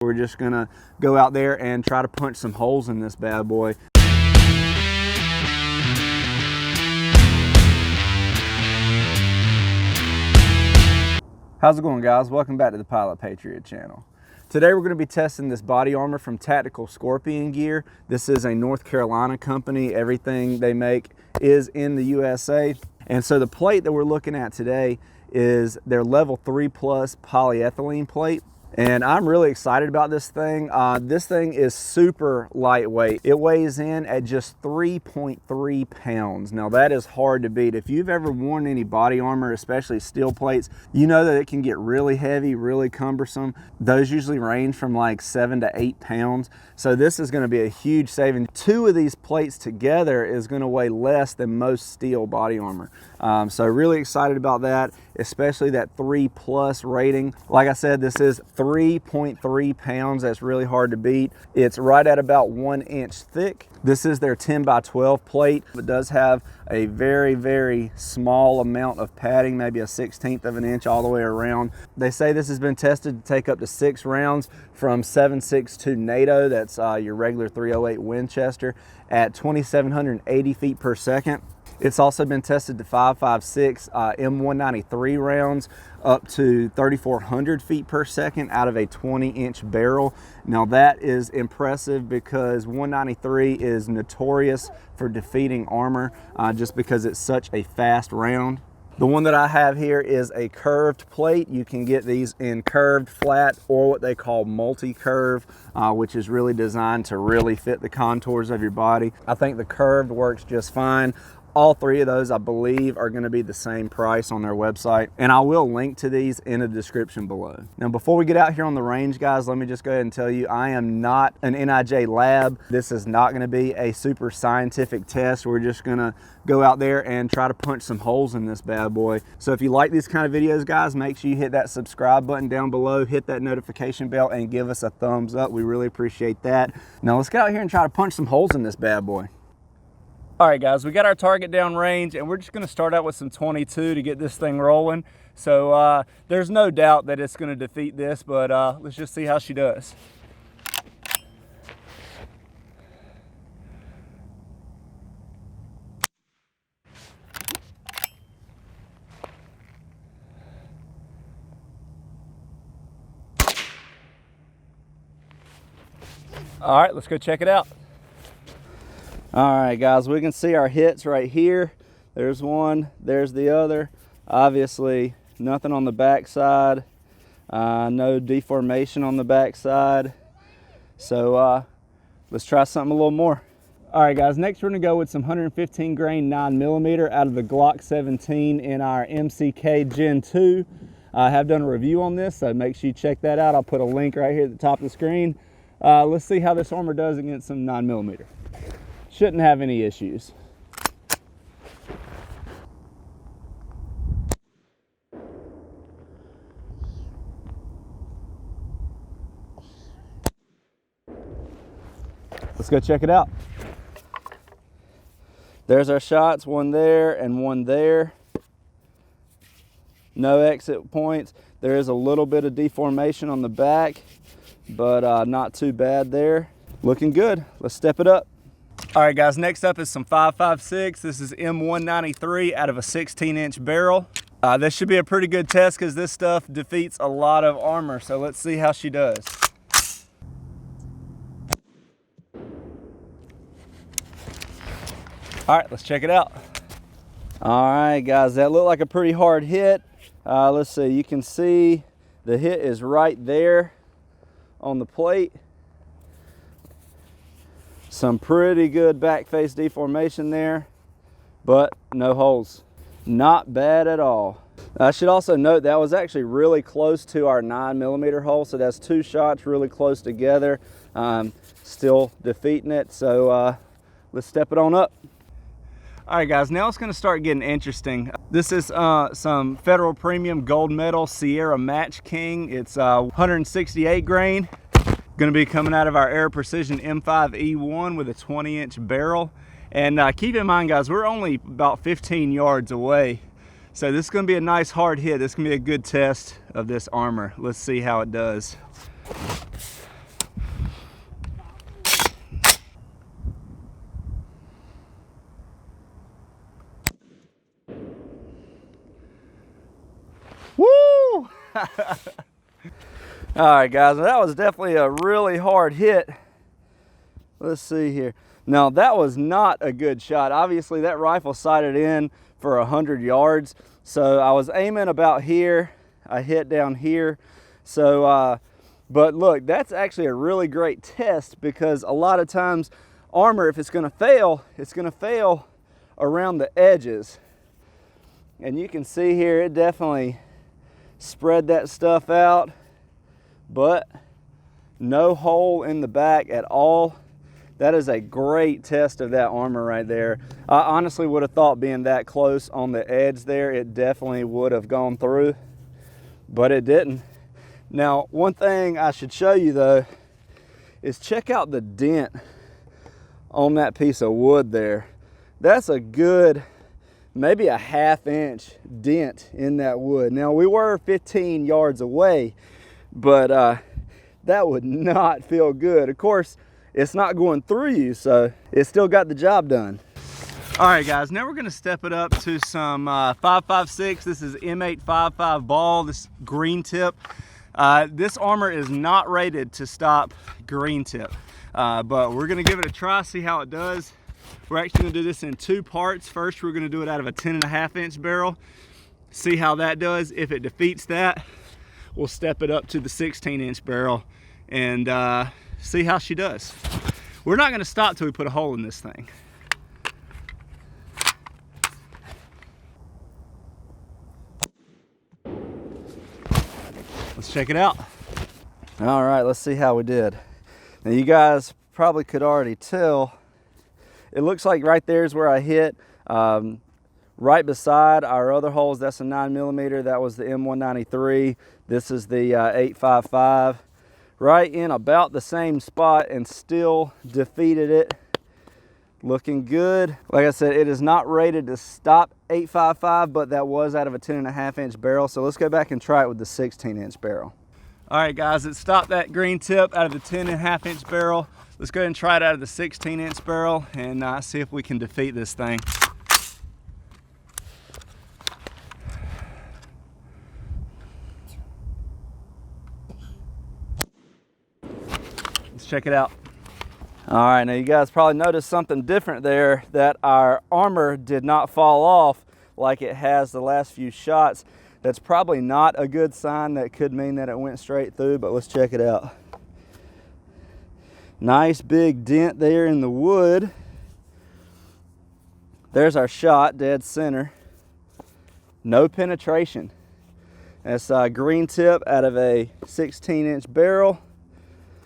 We're just gonna go out there and try to punch some holes in this bad boy. How's it going, guys? Welcome back to the PilotPatriot channel. Today we're going to be testing this body armor from Tactical Scorpion Gear. This is a North Carolina company. Everything they make is in the USA. And so the plate that we're looking at today is their level 3+ polyethylene plate. And I'm really excited about this thing. This thing is super lightweight. It weighs in at just 3.3 pounds. Now that is hard to beat. If you've ever worn any body armor, especially steel plates, you know that it can get really heavy, really cumbersome. Those usually range from like 7 to 8 pounds. So this is gonna be a huge saving. 2 of these plates together is gonna weigh less than most steel body armor. So really excited about that, especially that 3+ rating. Like I said, this is 3.3 pounds. That's really hard to beat. It's right at about 1 inch thick. This is their 10x12 plate. It does have a very, very small amount of padding, maybe a 1/16 of an inch all the way around. They say this has been tested to take up to 6 rounds from 7.62 NATO, that's your regular .308 Winchester, at 2,780 feet per second. It's also been tested to 5.56 M193 rounds up to 3,400 feet per second out of a 20-inch barrel. Now that is impressive because 193 is notorious for defeating armor just because it's such a fast round. The one that I have here is a curved plate. You can get these in curved, flat, or what they call multi-curve, which is really designed to really fit the contours of your body. I think the curved works just fine. All 3 of those, I believe, are going to be the same price on their website, and I will link to these in the description below. Now, before we get out here on the range, guys, let me just go ahead and tell you, I am not an NIJ lab. This is not going to be a super scientific test. We're just going to go out there and try to punch some holes in this bad boy. So if you like these kind of videos, guys, make sure you hit that subscribe button down below, hit that notification bell, and give us a thumbs up. We really appreciate that. Now, let's get out here and try to punch some holes in this bad boy. All right, guys, we got our target down range, and we're just gonna start out with some 22 to get this thing rolling. So there's no doubt that it's gonna defeat this, but let's just see how she does. All right, let's go check it out. All right, guys, we can see our hits right here. There's one, there's the other. Obviously, nothing on the back side. No deformation on the back side. So let's try something a little more. All right, guys, next we're gonna go with some 115 grain 9mm out of the Glock 17 in our MCK Gen 2. I have done a review on this, so make sure you check that out. I'll put a link right here at the top of the screen. Let's see how this armor does against some 9mm. Shouldn't have any issues. Let's go check it out. There's our shots, one there and one there. No exit points. There is a little bit of deformation on the back, but not too bad there. Looking good. Let's step it up. All right, guys, next up is some 5.56. This is M193 out of a 16-inch barrel. This should be a pretty good test because this stuff defeats a lot of armor. So let's see how she does. All right, let's check it out. All right, guys, that looked like a pretty hard hit. Let's see, you can see the hit is right there on the plate. Some pretty good back face deformation there, but no holes. Not bad at all. I should also note that was actually really close to our 9mm hole, so that's 2 shots really close together. Still defeating it, so let's step it on up. All right, guys, now it's gonna start getting interesting. This is some Federal Premium Gold Medal Sierra Match King. It's 168 grain. Going to be coming out of our Air Precision M5E1 with a 20-inch barrel. And keep in mind, guys, we're only about 15 yards away. So this is going to be a nice hard hit. This is going to be a good test of this armor. Let's see how it does. All right, guys, well, that was definitely a really hard hit. Let's see here. Now, that was not a good shot. Obviously, that rifle sighted in for 100 yards. So I was aiming about here. I hit down here. So, but look, that's actually a really great test, because a lot of times armor, if it's gonna fail around the edges. And you can see here, it definitely spread that stuff out, but no hole in the back at all. That is a great test of that armor right there. I honestly would have thought, being that close on the edge there, it definitely would have gone through, but it didn't. Now, one thing I should show you though is check out the dent on that piece of wood there. That's a good, maybe a ½ inch dent in that wood. Now, we were 15 yards away, but that would not feel good. Of course, it's not going through you, so it still got the job done. All right, guys, now we're gonna step it up to some 5.56. This is M855 ball, this green tip. This armor is not rated to stop green tip, but we're gonna give it a try, see how it does. We're actually gonna do this in 2 parts. First, we're gonna do it out of a 10.5-inch barrel, see how that does. If it defeats that, we'll step it up to the 16-inch barrel and see how she does. We're not gonna stop till we put a hole in this thing. Let's check it out. All right, let's see how we did. Now, you guys probably could already tell, it looks like right there is where I hit. Right beside our other holes, that's a 9mm, that was the M193. This is the 8.55. Right in about the same spot, and still defeated it. Looking good. Like I said, it is not rated to stop 8.55, but that was out of a 10.5-inch barrel. So let's go back and try it with the 16-inch barrel. All right, guys, it stopped that green tip out of the 10.5-inch barrel. Let's go ahead and try it out of the 16-inch barrel and see if we can defeat this thing. Let's check it out. All right, now you guys probably noticed something different there, that our armor did not fall off like it has the last few shots. That's probably not a good sign. That could mean that it went straight through, but let's check it out. Nice big dent there in the wood. There's our shot, dead center. No penetration. That's a green tip out of a 16-inch barrel.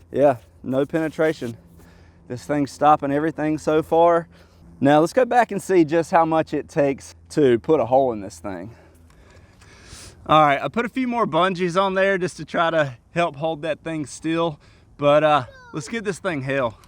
Yeah, no penetration. This thing's stopping everything so far. Now let's go back and see just how much it takes to put a hole in this thing. All right, I put a few more bungees on there just to try to help hold that thing still, but let's give this thing hell.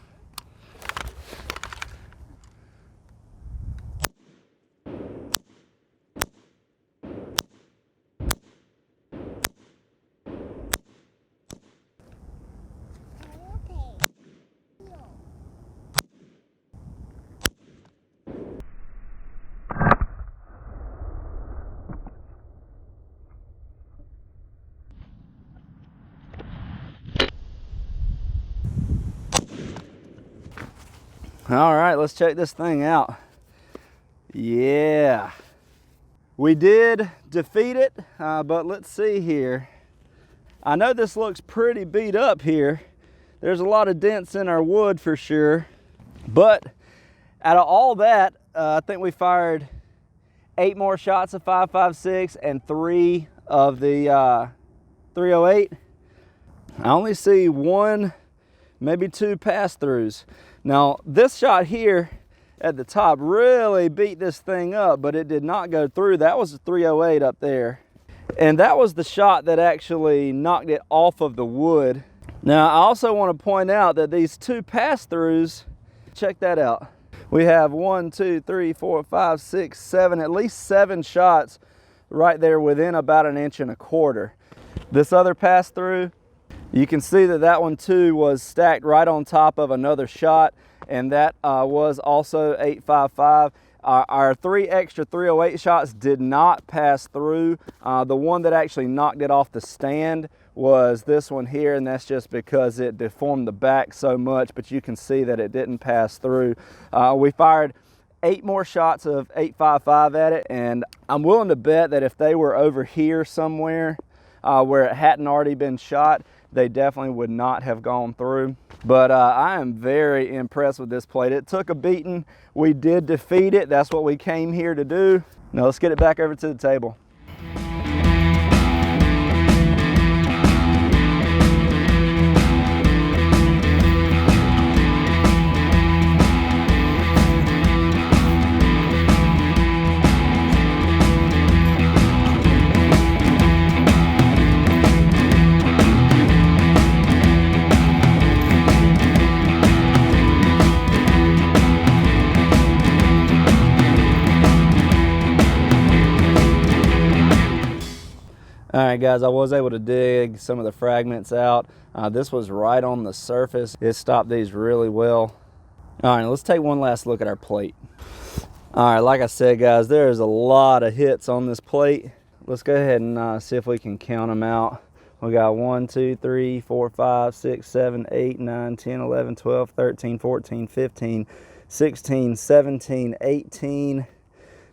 All right, let's check this thing out. Yeah, we did defeat it, but let's see here. I know this looks pretty beat up here. There's a lot of dents in our wood for sure, but out of all that, I think we fired 8 more shots of 5.56 and 3 of the 308. I only see 1, maybe 2 pass-throughs. Now, this shot here at the top really beat this thing up, but it did not go through. That was a 308 up there. And that was the shot that actually knocked it off of the wood. Now, I also want to point out that these 2 pass-throughs, check that out. We have 1, 2, 3, 4, 5, 6, 7, at least 7 shots right there within about 1.25 inches. This other pass-through, you can see that that one too was stacked right on top of another shot, and that was also 8.55. Our 3 extra 308 shots did not pass through. The one that actually knocked it off the stand was this one here, and that's just because it deformed the back so much, but you can see that it didn't pass through. We fired 8 more shots of 8.55 at it, and I'm willing to bet that if they were over here somewhere where it hadn't already been shot, they definitely would not have gone through. But I am very impressed with this plate. It took a beating. We did defeat it. That's what we came here to do. Now let's get it back over to the table. All right, guys, I was able to dig some of the fragments out. This was right on the surface. It stopped these really well. All right, let's take one last look at our plate. All right, like I said, guys, there's a lot of hits on this plate. Let's go ahead and see if we can count them out. We got 1, 2, 3, 4, 5, 6, 7, 8, 9, 10, 11, 12, 13, 14, 15, 16, 17, 18,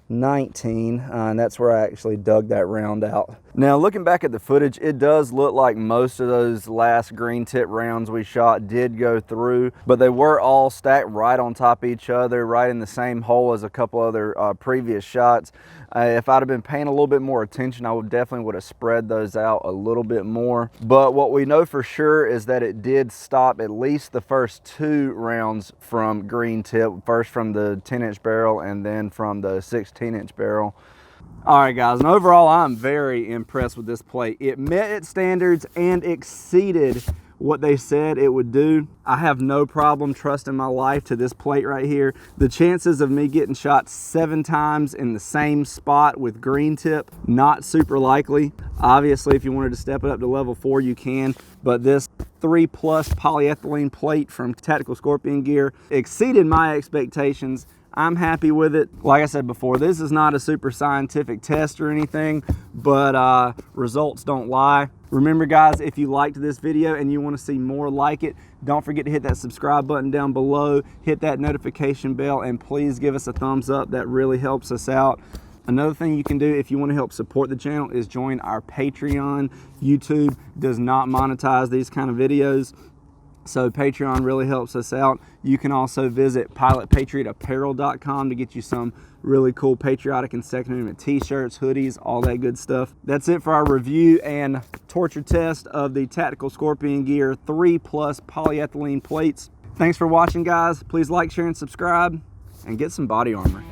19, and that's where I actually dug that round out. Now, looking back at the footage, it does look like most of those last green tip rounds we shot did go through, but they were all stacked right on top of each other, right in the same hole as a couple other previous shots. If I'd have been paying a little bit more attention, I definitely would have spread those out a little bit more. But what we know for sure is that it did stop at least the first 2 rounds from green tip, first from the 10-inch barrel and then from the 16-inch barrel. All right, guys, and overall, I'm very impressed with this plate. It met its standards and exceeded what they said it would do. I have no problem trusting my life to this plate right here. The chances of me getting shot 7 times in the same spot with green tip, not super likely. Obviously, if you wanted to step it up to level 4, you can, but this 3+ polyethylene plate from Tactical Scorpion Gear exceeded my expectations. I'm happy with it. Like I said before, this is not a super scientific test or anything, but results don't lie. Remember, guys, if you liked this video and you want to see more like it, don't forget to hit that subscribe button down below, hit that notification bell, and please give us a thumbs up. That really helps us out. Another thing you can do if you want to help support the channel is join our Patreon. YouTube does not monetize these kind of videos, so Patreon really helps us out. You can also visit PilotPatriotApparel.com to get you some really cool patriotic and Second Amendment t-shirts, hoodies, all that good stuff. That's it for our review and torture test of the Tactical Scorpion Gear 3+ polyethylene plates. Thanks for watching, guys. Please like, share, and subscribe, and get some body armor.